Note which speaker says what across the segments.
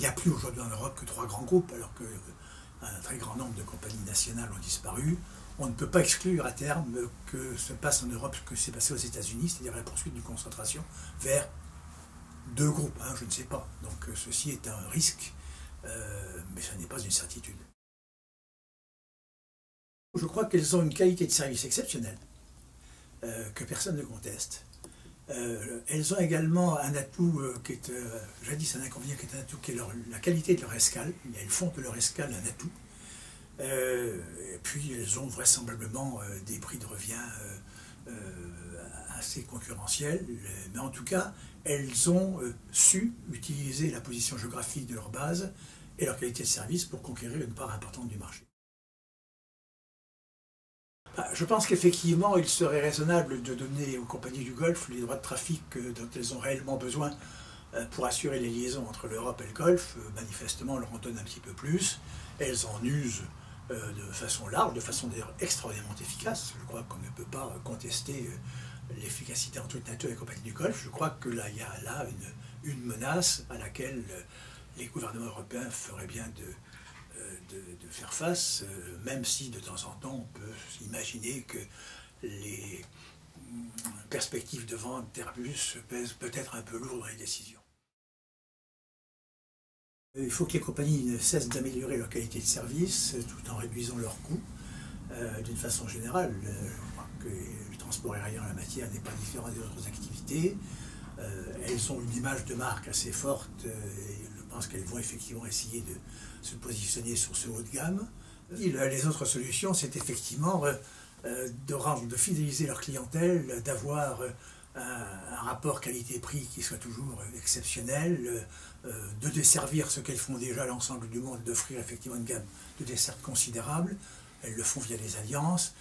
Speaker 1: n'y a plus aujourd'hui en Europe que 3 grands groupes, alors qu'un très grand nombre de compagnies nationales ont disparu. On ne peut pas exclure à terme que se passe en Europe ce que s'est passé aux États-Unis, c'est-à-dire la poursuite d'une concentration vers 2 groupes, je ne sais pas. Donc ceci est un risque, mais ce n'est pas une certitude. Je crois qu'elles ont une qualité de service exceptionnelle, que personne ne conteste. Elles ont également un atout qui est, jadis un inconvénient, qui est un atout, qui est la qualité de leur escale. Elles font de leur escale un atout. Et puis elles ont vraisemblablement des prix de revient assez concurrentiels, mais en tout cas, elles ont su utiliser la position géographique de leur base et leur qualité de service pour conquérir une part importante du marché. Je pense qu'effectivement, il serait raisonnable de donner aux compagnies du Golfe les droits de trafic dont elles ont réellement besoin pour assurer les liaisons entre l'Europe et le Golfe. Manifestement, on leur en donne un petit peu plus. Elles en usent de façon large, de façon d'ailleurs extraordinairement efficace. Je crois qu'on ne peut pas contester l'efficacité en toute nature des compagnies du Golfe. Je crois que là, il y a là une menace à laquelle les gouvernements européens feraient bien de faire face, même si de temps en temps on peut imaginer que les perspectives de vente d'Airbus pèsent peut-être un peu lourd dans les décisions. Il faut que les compagnies ne cessent d'améliorer leur qualité de service tout en réduisant leurs coûts. D'une façon générale, je crois que le transport aérien en la matière n'est pas différent des autres activités. Elles ont une image de marque assez forte et je pense qu'elles vont effectivement essayer de se positionner sur ce haut de gamme. Et les autres solutions, c'est effectivement de fidéliser leur clientèle, d'avoir un rapport qualité-prix qui soit toujours exceptionnel, de desservir ce qu'elles font déjà à l'ensemble du monde, d'offrir effectivement une gamme de desserts considérable. Elles le font via des alliances.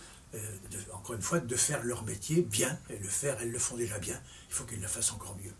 Speaker 1: Encore une fois, de faire leur métier bien, elles le font déjà bien, il faut qu'elles le fassent encore mieux.